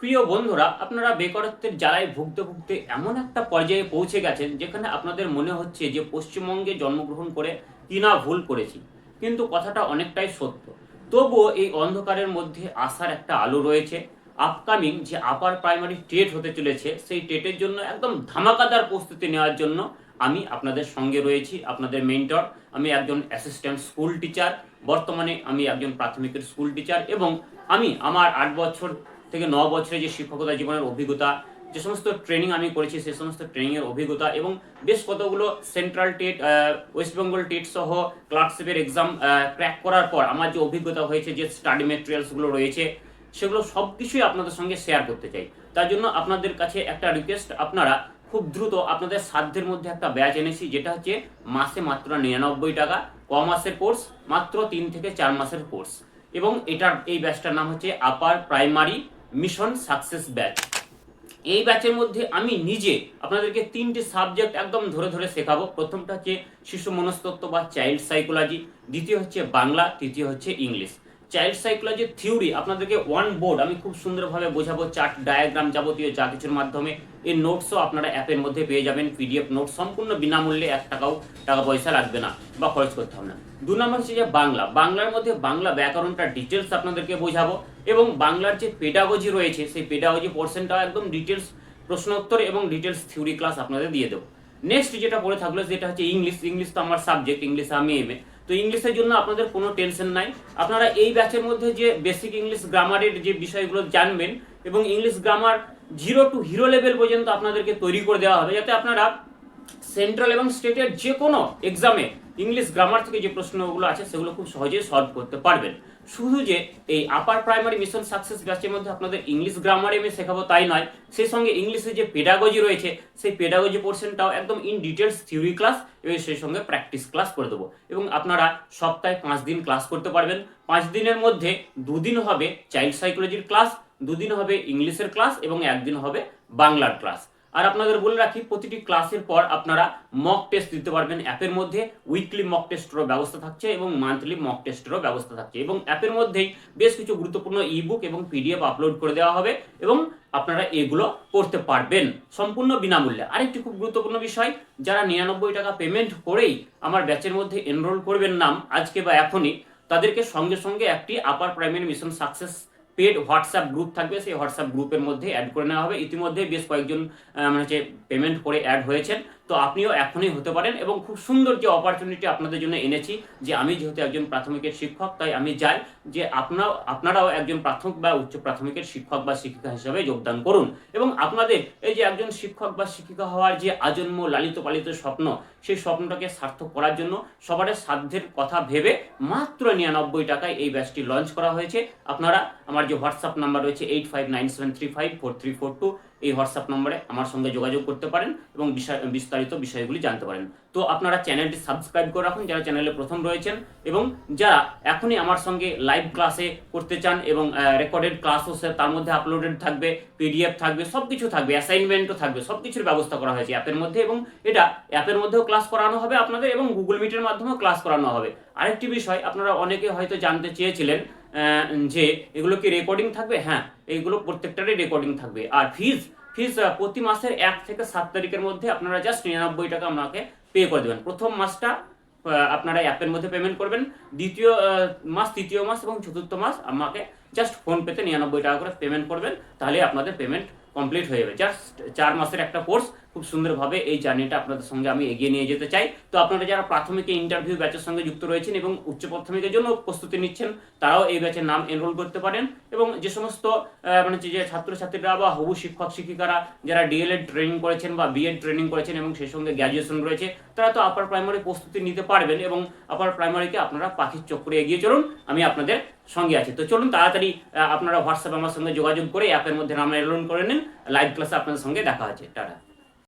প্রিয় বন্ধুরা, আপনারা বেকারত্বের জ্বালায় ভুগতে ভুগতে এমন একটা পর্যায়ে পৌঁছে গেছেন যেখানে আপনাদের মনে হচ্ছে যে পশ্চিমবঙ্গে জন্মগ্রহণ করে কি না ভুল করেছি। কিন্তু কথাটা অনেকটাই সত্য। তবুও এই অন্ধকারের মধ্যে আসার একটা আলো রয়েছে। আপকামিং যে আপার প্রাইমারি টেট হতে চলেছে, সেই টেটের জন্য একদম ধামাকাদার প্রস্তুতি নেওয়ার জন্য আমি আপনাদের সঙ্গে রয়েছি, আপনাদের মেন্টর। আমি একজন অ্যাসিস্ট্যান্ট স্কুল টিচার। বর্তমানে আমি একজন প্রাথমিকের স্কুল টিচার এবং আমি আমার 8 বছর থেকে 9 বছরে যে শিক্ষকতা জীবনের অভিজ্ঞতা, যে সমস্ত ট্রেনিং আমি করেছি, সে সমস্ত ট্রেনিংয়ের অভিজ্ঞতা এবং বেশ কতগুলো central TET, West Bengal TET সহ ক্লার্কশিপের এক্সাম ক্র্যাক করার পর আমার যে অভিজ্ঞতা হয়েছে, যে স্টাডি মেটেরিয়ালসগুলো রয়েছে, সেগুলো সব কিছুই আপনাদের সঙ্গে শেয়ার করতে চাই। তার জন্য আপনাদের কাছে একটা রিকোয়েস্ট, আপনারা খুব দ্রুত আপনাদের সাধ্যের মধ্যে একটা ব্যাচ এনেছি, যেটা হচ্ছে মাসে মাত্র 99 টাকা, মাসের কোর্স, মাত্র 3 থেকে 4 মাসের কোর্স। এবং এই ব্যাচটার নাম হচ্ছে আপার প্রাইমারি মিশন সাকসেস ব্যাচ। এই ব্যাচের মধ্যে আমি নিজে আপনাদেরকে 3টে সাবজেক্ট একদম ধরে ধরে শেখাবো। প্রথমটা হচ্ছে শিশু মনস্তত্ত্ব বা চাইল্ড সাইকোলজি, দ্বিতীয় হচ্ছে বাংলা, তৃতীয় হচ্ছে ইংলিশ। চাইল্ড সাইকোলজির থিওরি আপনাদেরকে ওয়ান বোর্ড আমি খুব সুন্দরভাবে বোঝাবো, চার্ট, ডায়াগ্রাম, যাবতীয় যা কিছুর মাধ্যমে। এই নোটসও আপনারা অ্যাপের মধ্যে পেয়ে যাবেন, পিডিএফ নোট, সম্পূর্ণ বিনামূল্যে, 1 টাকাও টাকা পয়সা লাগবে না বা খরচ করতে হবে না। 2 নম্বর হচ্ছে যে বাংলা। বাংলার মধ্যে বাংলা ব্যাকরণটা ডিটেলস আপনাদেরকে বোঝাবো এবং বাংলার যে পেডাগজি রয়েছে, সেই পেডাগজি পোর্শনটাও একদম ডিটেলস প্রশ্নোত্তর এবং ডিটেলস থিওরি ক্লাস আপনাদের দিয়ে দেবো। নেক্সট যেটা পড়ে থাকলো, যেটা হচ্ছে ইংলিশ। ইংলিশ তো আমার সাবজেক্ট, ইংলিশে আমি এমএ। তো ইংলিশের জন্য আপনাদের কোনো টেনশন নাই। আপনারা এই ব্যাচের মধ্যে যে বেসিক ইংলিশ গ্রামারের যে বিষয়গুলো জানবেন এবং English grammar 0 two hero level পর্যন্ত আপনাদেরকে তৈরি করে দেওয়া হবে, যাতে আপনারা সেন্ট্রাল এবং স্টেটের যে কোনো এক্সামে ইংলিশ গ্রামার থেকে যে প্রশ্নগুলো আছে সেগুলো খুব সহজেই সলভ করতে পারবেন। শুধু যে এই আপার প্রাইমারি মিশন সাকসেস ব্যাচের মধ্যে আপনাদের ইংলিশ গ্রামারে আমি শেখাবো তাই নয়, সেই সঙ্গে ইংলিশের যে পেডাগজি রয়েছে, সেই পেডাগজি পোর্শনটাও একদম ইন ডিটেলস থিওরি ক্লাস এবং সেই সঙ্গে প্র্যাকটিস ক্লাস করে দেবো। এবং আপনারা সপ্তাহে 5 দিন ক্লাস করতে পারবেন। 5 দিনের মধ্যে 2 দিন হবে চাইল্ড সাইকোলজির ক্লাস, 2 দিন হবে ইংলিশের ক্লাস এবং 1 দিন হবে বাংলার ক্লাস। আর আপনাদের বলে রাখি, প্রতিটি ক্লাসের পর আপনারা মক টেস্ট দিতে পারবেন অ্যাপের মধ্যে। উইকলি মক টেস্টেরও ব্যবস্থা থাকছে এবং মান্থলি মক টেস্টেরও ব্যবস্থা থাকছে এবং অ্যাপের মধ্যেই বেশ কিছু গুরুত্বপূর্ণ ইবুক এবং পিডিএফ আপলোড করে দেওয়া হবে এবং আপনারা এগুলো করতে পারবেন সম্পূর্ণ বিনামূল্যে। আরেকটি খুব গুরুত্বপূর্ণ বিষয়, যারা 99 টাকা পেমেন্ট করেই আমার ব্যাচের মধ্যে এনরোল করবেন নাম আজকে বা এখনই, তাদেরকে সঙ্গে সঙ্গে একটি upper primary mission success paid WhatsApp group থাকবে, সেই হোয়াটসঅ্যাপ গ্রুপের মধ্যে অ্যাড করে নেওয়া হবে। ইতিমধ্যে বেশ কয়েকজন পেমেন্ট করে অ্যাড হয়েছেন, তো আপনিও এখনই হতে পারেন। এবং খুব সুন্দর যে অপরচুনিটি আপনাদের জন্য এনেছি, যে আমি যেহেতু একজন প্রাথমিকের শিক্ষক, তাই আমি চাই যে আপনারাও একজন প্রাথমিক বা উচ্চ প্রাথমিকের শিক্ষক বা শিক্ষিকা হিসেবে যোগদান করুন এবং আপনাদের এই যে একজন শিক্ষক বা শিক্ষিকা হওয়ার যে আজন্ম লালিত পালিত স্বপ্ন, সেই স্বপ্নটাকে সার্থক করার জন্য সবার সাধ্যের কথা ভেবে মাত্র 99 টাকায় এই ব্যাচটি লঞ্চ করা হয়েছে। আপনারা আমার যে হোয়াটসঅ্যাপ নাম্বার রয়েছে 8597354342, এই হোয়াটসঅ্যাপ নম্বরে আমার সঙ্গে যোগাযোগ করতে পারেন এবং বিস্তারিত বিষয়গুলি জানতে পারেন। তো আপনারা চ্যানেলটি সাবস্ক্রাইব করে রাখুন যারা চ্যানেলে প্রথম রয়েছেন, এবং যারা এখনই আমার সঙ্গে লাইভ ক্লাসে করতে চান এবং রেকর্ডেড ক্লাসও তার মধ্যে আপলোডেড থাকবে, পিডিএফ থাকবে, সব কিছু থাকবে, অ্যাসাইনমেন্টও থাকবে, সব কিছুর ব্যবস্থা করা হয়েছে অ্যাপের মধ্যে। এবং এটা অ্যাপের মধ্যেও ক্লাস করানো হবে আপনাদের এবং গুগল মিটের মাধ্যমেও ক্লাস করানো হবে। আরেকটি বিষয়, আপনারা অনেকে হয়তো জানতে চেয়েছিলেন যে এগুলো কি রেকর্ডিং থাকবে। হ্যাঁ, এইগুলো প্রত্যেকটারই রেকর্ডিং থাকবে। আর ফিজ প্রতি মাসের 1 থেকে 7 তারিখের মধ্যে আপনারা জাস্ট 99 টাকা আমাকে পে করে দেবেন। প্রথম মাসটা আপনারা অ্যাপের মধ্যে পেমেন্ট করবেন, দ্বিতীয় মাস, তৃতীয় মাস এবং চতুর্থ মাস আমাকে জাস্ট ফোনপেতে 99 টাকা করে পেমেন্ট করবেন, তাহলে আপনাদের পেমেন্ট কমপ্লিট হয়ে যাবে। জাস্ট 4 মাসের একটা কোর্স, খুব সুন্দরভাবে এই জার্নিটা আপনাদের সঙ্গে আমি এগিয়ে নিয়ে যেতে চাই। তো আপনারা যারা প্রাথমিকে ইন্টারভিউ ব্যাচের সঙ্গে যুক্ত রয়েছেন এবং উচ্চ প্রাথমিকের জন্য প্রস্তুতি নিচ্ছেন, তারাও এই ব্যাচের নাম এনরোল করতে পারেন। এবং যে সমস্ত যে ছাত্রছাত্রীরা বা হবু শিক্ষক শিক্ষিকারা যারা ডিএলএড ট্রেনিং করেছেন বা বিএড ট্রেনিং করেছেন এবং সেই সঙ্গে গ্র্যাজুয়েশন রয়েছে, তারা তো আপার প্রাইমারি প্রস্তুতি নিতে পারবেন এবং আপার প্রাইমারিকে আপনারা পাখির চক্করে এগিয়ে চলুন, আমি আপনাদের সঙ্গে আছি। তো চলুন তাড়াতাড়ি আপনারা হোয়াটসঅ্যাপে আমার সঙ্গে যোগাযোগ করে অ্যাপের মধ্যে নাম এনরোল করে নিন। লাইভ ক্লাসে আপনাদের সঙ্গে দেখা হচ্ছে। টাটা।